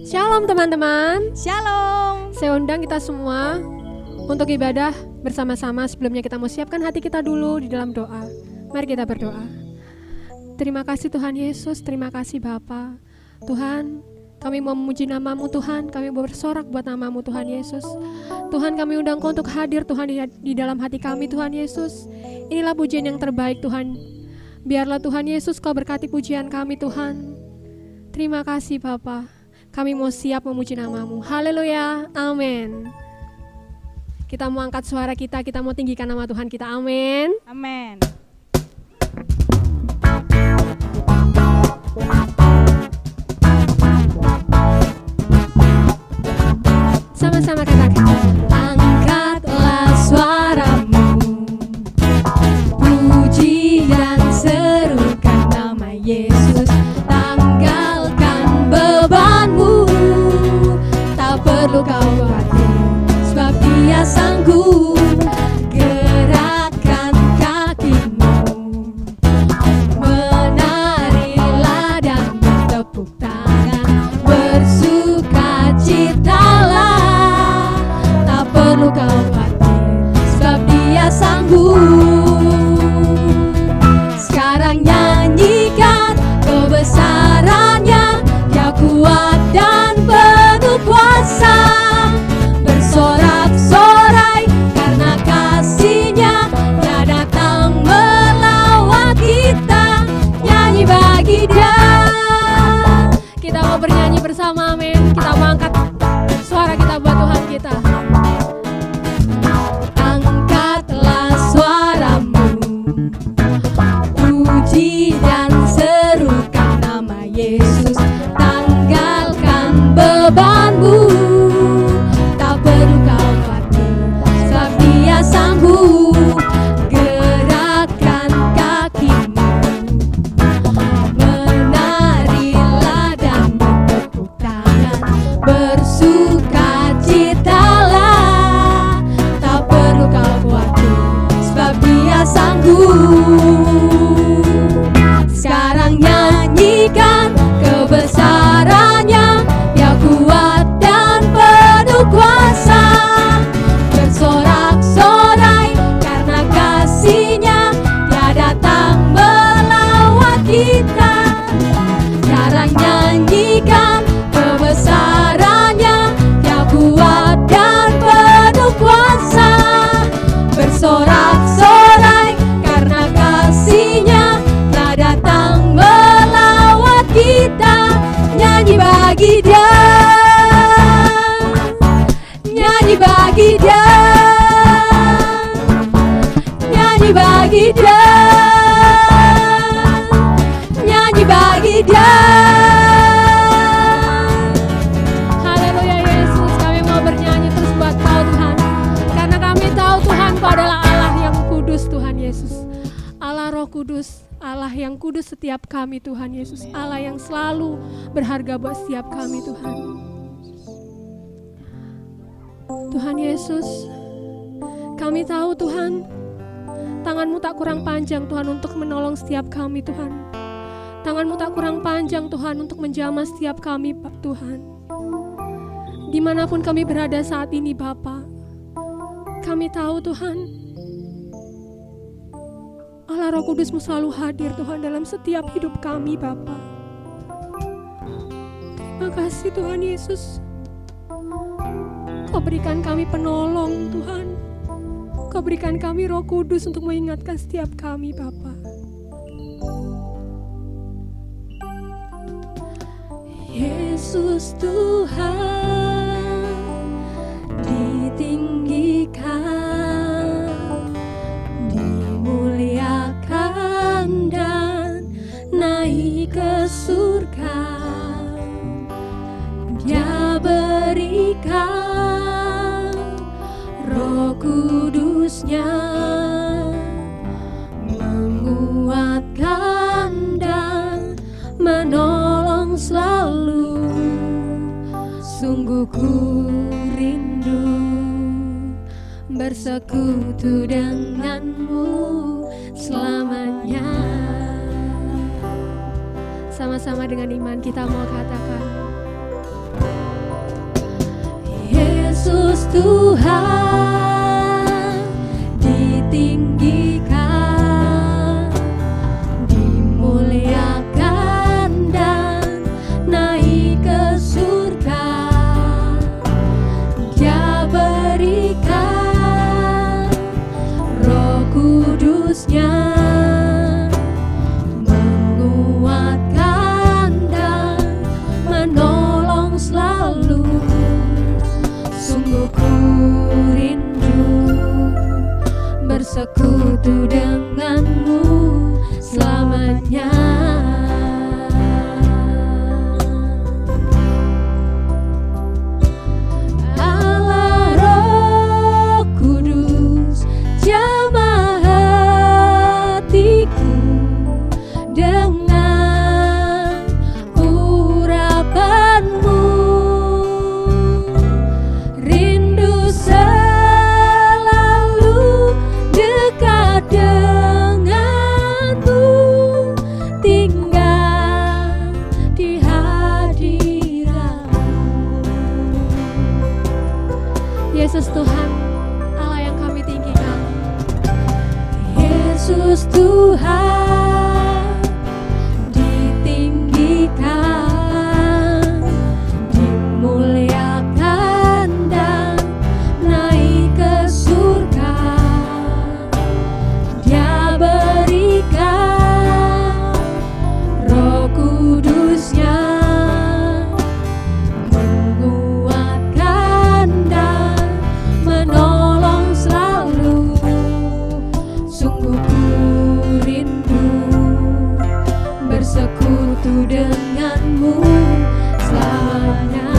Shalom teman-teman. Shalom. Saya undang kita semua untuk ibadah bersama-sama. Sebelumnya kita mau siapkan hati kita dulu di dalam doa. Mari kita berdoa. Terima kasih Tuhan Yesus, terima kasih Bapa. Tuhan, kami mau memuji nama-Mu Tuhan, kami mau bersorak buat nama-Mu Tuhan Yesus. Tuhan, kami undang Kau untuk hadir Tuhan di dalam hati kami Tuhan Yesus. Inilah pujian yang terbaik Tuhan. Biarlah Tuhan Yesus Kau berkati pujian kami Tuhan. Terima kasih Bapa. Kami mau siap memuji nama-Mu. Haleluya, amin. Kita mau angkat suara kita mau tinggikan nama Tuhan kita, amin. Amin. Sama-sama katakan. Angkatlah suaramu, puji dan serukan nama Yesus. Tanggalkan bebanmu, tak perlu kau khawatir, sebab Dia sanggup. Gerakkan kakimu, menarilah dan bertepuk tangan, bersukacitalah, tak perlu kau khawatir, sebab Dia sanggup. Sekarang nyanyikan kebesarannya, Dia kuat dan penuh kuasa. Bersorak-sorai karena kasih-Nya, Dia datang melawat kita. Nyanyi bagi Dia. Kita mau bernyanyi bersama, amin. Kita mau angkat suara kita buat Tuhan kita. Angkatlah suaramu, puji dan serukan nama Yesus. Tanggalkan bebanmu, tak perlu kau khawatir, sebab Dia sanggup. Gerakkan kakimu, menarilah dan bertepuk tangan, bersukacitalah, tak perlu kau khawatir, sebab Dia sanggup. Sekarang nyanyikan kebesarannya, Dia kuat dan penuh kuasa. Bersorak-sorai karena kasih-Nya, Dia datang melawat kita. Sekarang nyanyikan kebesarannya, Dia kuat dan penuh kuasa. Bersorak-sorai karena kasih-Nya, Dia datang melawat kita. Nyanyi bagi Dia, nyanyi bagi Dia, nyanyi bagi Dia, nyanyi bagi Dia. Haleluya Yesus, kami mau bernyanyi terus buat Kau Tuhan, karena kami tahu Tuhan Kau adalah Allah yang kudus Tuhan Yesus. Allah Roh Kudus, Allah yang kudus setiap kami Tuhan Yesus. Allah yang selalu berharga buat setiap kami Tuhan. Tuhan Yesus, kami tahu Tuhan, tangan-Mu tak kurang panjang Tuhan untuk menolong setiap kami Tuhan. Tangan-Mu tak kurang panjang Tuhan untuk menjamah setiap kami Tuhan. Dimanapun kami berada saat ini Bapa, kami tahu Tuhan, Allah Roh Kudus-Mu selalu hadir Tuhan dalam setiap hidup kami Bapa. Terima kasih Tuhan Yesus. Kau berikan kami penolong Tuhan. Kau berikan kami Roh Kudus untuk mengingatkan setiap kami Bapa. Yesus Tuhan ditinggikan, dimuliakan dan naik ke surga. Dia berikan Roh Kudus-Nya, menguatkan dan menolong selalu. Sungguh ku rindu bersekutu denganmu selamanya. Sama-sama dengan iman kita mau katakan, Yesus Tuhan ditinggikan, dimuliakan dan naik ke surga. Dia berikan Roh Kudus-Nya menguatkan dan menolong selalu. Sungguh ku rindu bersekutu denganmu selamanya. Allah Roh Kudus jamah hatiku dengan urapanmu. Rindu selalu dekat denganmu, tinggal di hadiratmu. Yesus Tuhan, Allah yang kami tinggikan. Yesus Tuhan ditinggikan, dimuliakan dan naik ke surga. Dia berikan Roh Kudus-Nya menguatkan dan menolong selalu. Sungguh ku rindu bersekutu denganmu selamanya.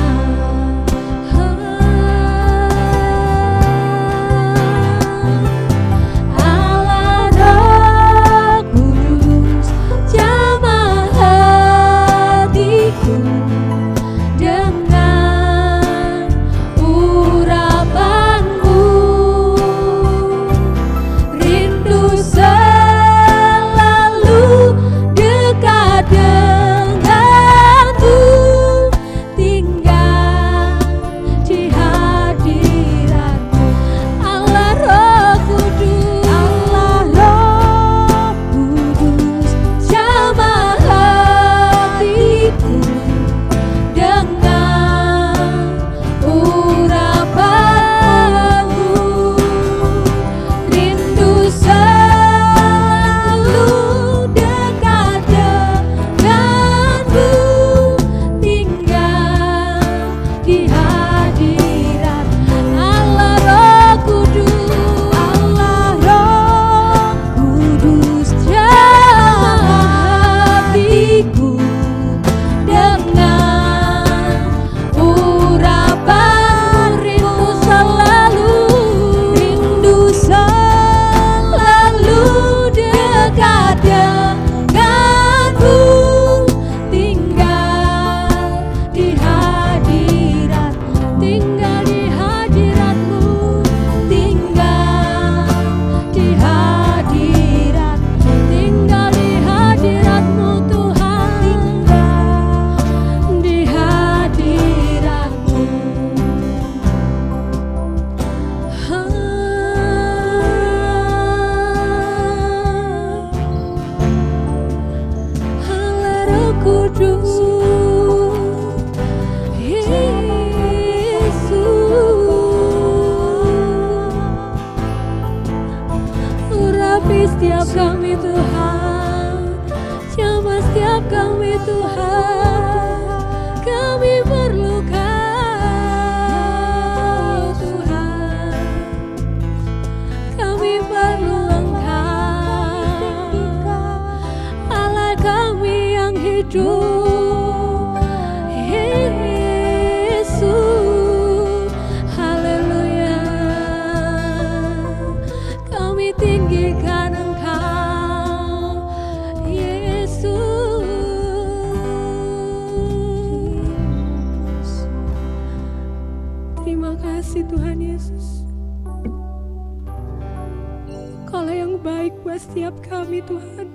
Allah Roh Kudus jamah hatiku dengan urapanmu. Rindu selalu dekat denganmu, tinggal di hadiratmu. Allah Roh Kudus, Allah Roh Kudus jamah hatiku dengan urapanmu. Rindu selalu dekat denganmu, tinggal di hadirat. Allah Roh Kudus, Allah Roh Kudus jamah hatiku dengan urapan. Rindu selalu dekat denganmu, tinggal di hadirat, tinggal di hadiratmu, tinggal di hadirat, tinggal di hadiratmu Tuhan, di hadiratmu. Allah Roh Kudus, Yesus, urapi setiap kami Tuhan, jamah setiap kami Tuhan. Kami perlu Kau Tuhan, kami perlu Engkau, Allah kami yang hidup. Yesus, haleluya. Kami tinggikan Engkau, Yesus. Terima kasih Tuhan Yesus. Kaulah yang baik buat setiap kami Tuhan.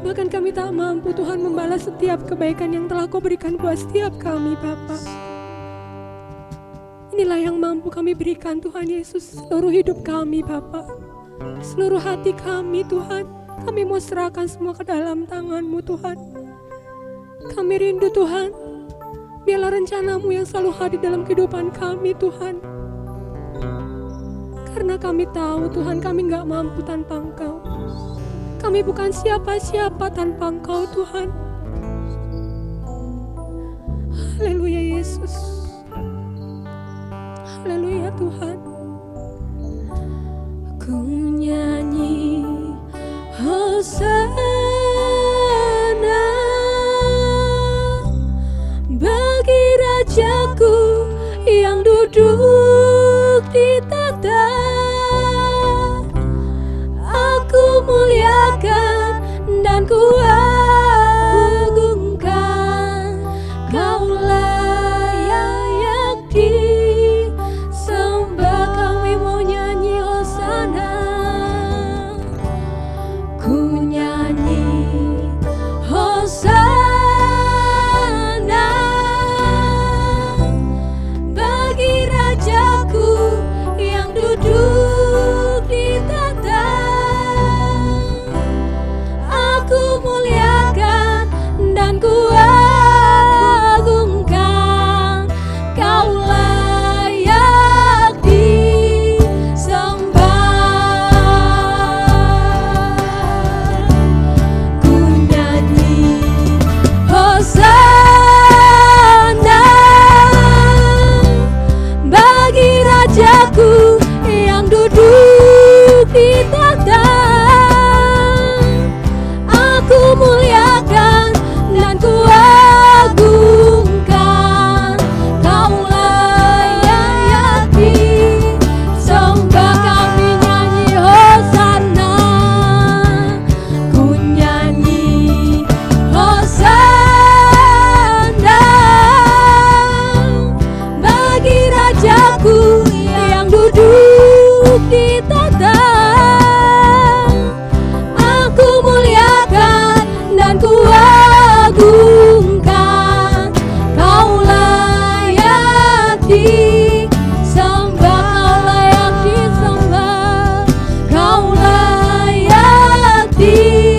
Bahkan kami tak mampu Tuhan membalas setiap kebaikan yang telah Kau berikan buat setiap kami Bapa. Inilah yang mampu kami berikan Tuhan Yesus, seluruh hidup kami Bapa, seluruh hati kami Tuhan. Kami mau serahkan semua ke dalam tangan-Mu Tuhan. Kami rindu Tuhan, biarlah rencana-Mu yang selalu hadir dalam kehidupan kami Tuhan. Karena kami tahu Tuhan, kami gak mampu tanpa Engkau. Kami bukan siapa-siapa tanpa Engkau Tuhan. Haleluya Yesus. Haleluya Tuhan. Ku nyanyi Hosana bagi Rajaku yang duduk di tahta. Aku muliakan dan ku agungkan, Kau layak disembah. Kami mau nyanyi Hosana. Ku nyanyi Hosana bagi Rajaku yang duduk di tahta. Aku muliakan dan ku agungkan, Kau layak disembah. Ku nyanyi Hosana bagi Rajaku yang duduk di tahta. Aku muliakan dan ku agungkan, Kau layak disembah. Kami nyanyi Hosana. Ku nyanyi Hosana bagi Rajaku yang duduk di tahta. Aku muliakan dan ku agungkan, Kau layak disembah. Kau layak disembah. Kau layak disembah.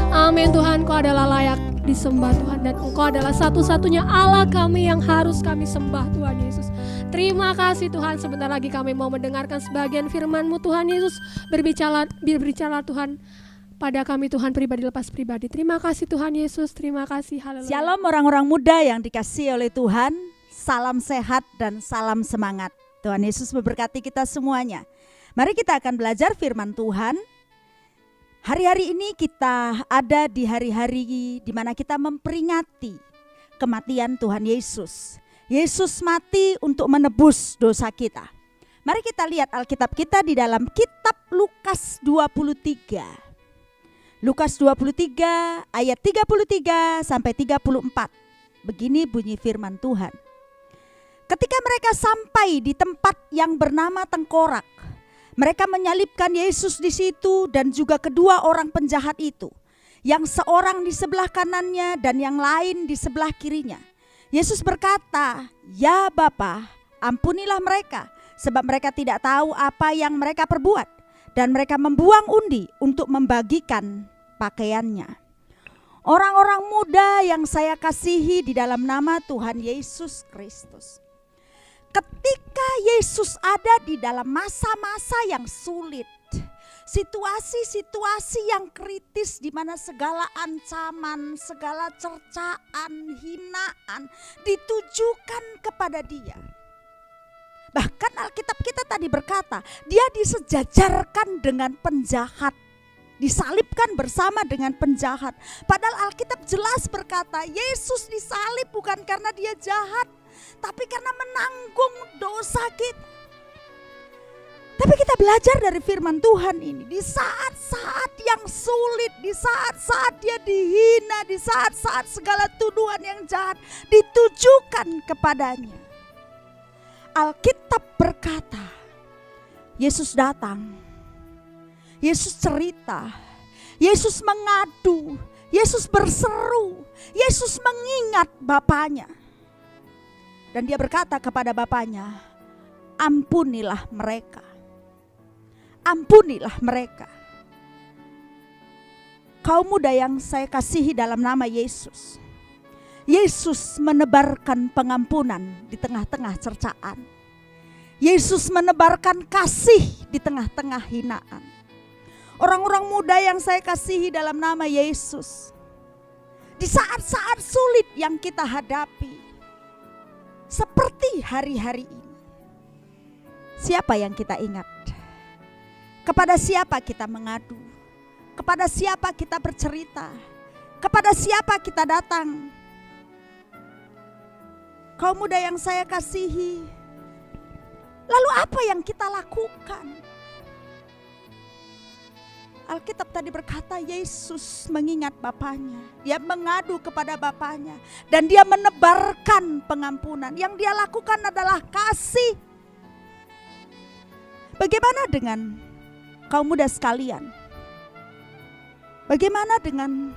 Amin Tuhan, Kau adalah layak disembah Tuhan, dan Engkau adalah satu-satunya Allah kami yang harus kami sembah Tuhan Yesus. Terima kasih Tuhan, sebentar lagi kami mau mendengarkan sebagian firman-Mu Tuhan Yesus. Berbicara Tuhan pada kami Tuhan, pribadi lepas pribadi. Terima kasih Tuhan Yesus, terima kasih. Haleluya. Shalom orang-orang muda yang dikasihi oleh Tuhan. Salam sehat dan salam semangat. Tuhan Yesus memberkati kita semuanya. Mari kita akan belajar firman Tuhan. Hari-hari ini kita ada di hari-hari di mana kita memperingati kematian Tuhan Yesus. Yesus mati untuk menebus dosa kita. Mari kita lihat Alkitab kita di dalam kitab Lukas 23. Lukas 23 ayat 33 sampai 34. Begini bunyi firman Tuhan. Ketika mereka sampai di tempat yang bernama Tengkorak, mereka menyalibkan Yesus di situ dan juga kedua orang penjahat itu, yang seorang di sebelah kanannya dan yang lain di sebelah kirinya. Yesus berkata, "Ya Bapa, ampunilah mereka, sebab mereka tidak tahu apa yang mereka perbuat." Dan mereka membuang undi untuk membagikan pakaiannya. Orang-orang muda yang saya kasihi di dalam nama Tuhan Yesus Kristus. Ketika Yesus ada di dalam masa-masa yang sulit, situasi-situasi yang kritis di mana segala ancaman, segala cercaan, hinaan ditujukan kepada Dia. Bahkan Alkitab kita tadi berkata, Dia disejajarkan dengan penjahat, disalibkan bersama dengan penjahat. Padahal Alkitab jelas berkata, Yesus disalib bukan karena Dia jahat, tapi karena menanggung dosa kita. Tapi kita belajar dari firman Tuhan ini, di saat-saat yang sulit, di saat-saat Dia dihina, di saat-saat segala tuduhan yang jahat ditujukan kepadanya, Alkitab berkata, Yesus datang, Yesus cerita, Yesus mengadu, Yesus berseru, Yesus mengingat Bapaknya. Dan dia berkata kepada Bapaknya, ampunilah mereka, ampunilah mereka. Kaum muda yang saya kasihi dalam nama Yesus, Yesus menebarkan pengampunan di tengah-tengah cercaan. Yesus menebarkan kasih di tengah-tengah hinaan. Orang-orang muda yang saya kasihi dalam nama Yesus, di saat-saat sulit yang kita hadapi, seperti hari-hari ini, siapa yang kita ingat? Kepada siapa kita mengadu? Kepada siapa kita bercerita? Kepada siapa kita datang? Kaum muda yang saya kasihi, lalu apa yang kita lakukan? Alkitab tadi berkata Yesus mengingat Bapaknya. Dia mengadu kepada Bapaknya. Dan dia menebarkan pengampunan. Yang dia lakukan adalah kasih. Bagaimana dengan kaum muda sekalian? Bagaimana dengan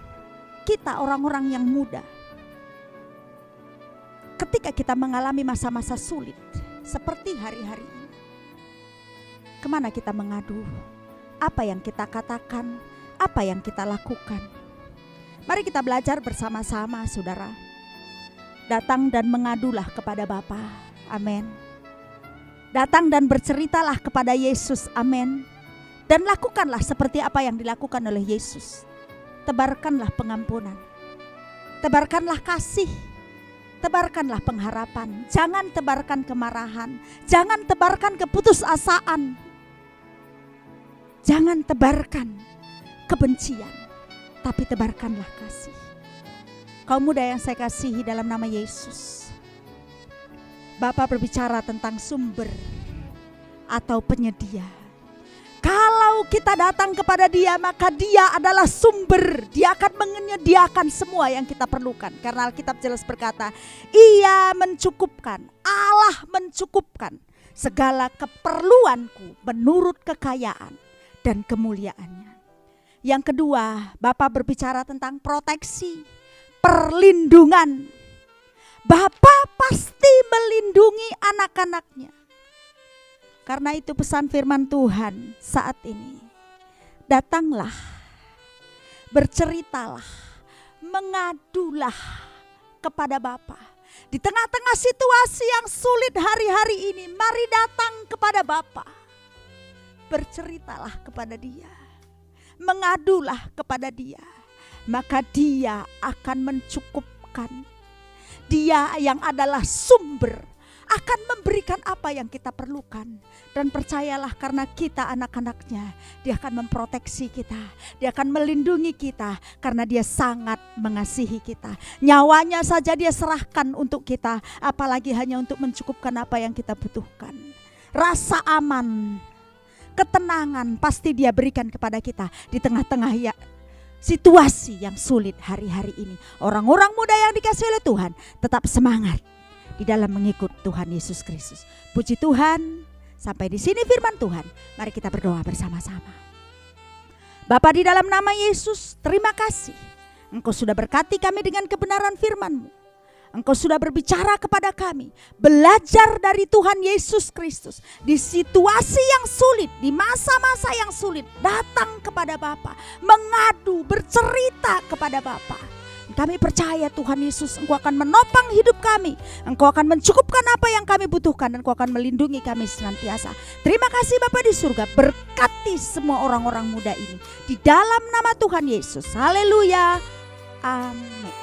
kita orang-orang yang muda? Ketika kita mengalami masa-masa sulit seperti hari-hari ini, kemana kita mengadu? Apa yang kita katakan? Apa yang kita lakukan? Mari kita belajar bersama-sama, saudara. Datang dan mengadulah kepada Bapa. Amin. Datang dan berceritalah kepada Yesus. Amin. Dan lakukanlah seperti apa yang dilakukan oleh Yesus. Tebarkanlah pengampunan. Tebarkanlah kasih. Tebarkanlah pengharapan. Jangan tebarkan kemarahan. Jangan tebarkan keputusasaan. Jangan tebarkan kebencian, tapi tebarkanlah kasih. Kaum muda yang saya kasihi dalam nama Yesus, Bapak berbicara tentang sumber atau penyedia. Kalau kita datang kepada Dia, maka Dia adalah sumber. Dia akan menyediakan semua yang kita perlukan. Karena Alkitab jelas berkata, Ia mencukupkan, Allah mencukupkan segala keperluanku menurut kekayaan dan kemuliaannya. Yang kedua, Bapak berbicara tentang proteksi, perlindungan. Bapak pasti melindungi anak-anaknya. Karena itu pesan firman Tuhan saat ini. Datanglah, berceritalah, mengadulah kepada Bapa. Di tengah-tengah situasi yang sulit hari-hari ini, mari datang kepada Bapa. Berceritalah kepada Dia, mengadulah kepada Dia, maka Dia akan mencukupkan. Dia yang adalah sumber akan memberikan apa yang kita perlukan. Dan percayalah, karena kita anak-anaknya, Dia akan memproteksi kita, Dia akan melindungi kita, karena Dia sangat mengasihi kita. Nyawanya saja Dia serahkan untuk kita, apalagi hanya untuk mencukupkan apa yang kita butuhkan. Rasa aman, ketenangan pasti Dia berikan kepada kita di tengah-tengah situasi yang sulit hari-hari ini. Orang-orang muda yang dikasihi oleh Tuhan, tetap semangat di dalam mengikut Tuhan Yesus Kristus. Puji Tuhan, sampai di sini firman Tuhan. Mari kita berdoa bersama-sama. Bapa, di dalam nama Yesus, terima kasih. Engkau sudah berkati kami dengan kebenaran firman-Mu. Engkau sudah berbicara kepada kami, belajar dari Tuhan Yesus Kristus. Di situasi yang sulit, di masa-masa yang sulit, datang kepada Bapa, mengadu, bercerita kepada Bapa. Kami percaya Tuhan Yesus, Engkau akan menopang hidup kami. Engkau akan mencukupkan apa yang kami butuhkan, dan Engkau akan melindungi kami senantiasa. Terima kasih Bapa di surga, berkati semua orang-orang muda ini. Di dalam nama Tuhan Yesus, haleluya, amin.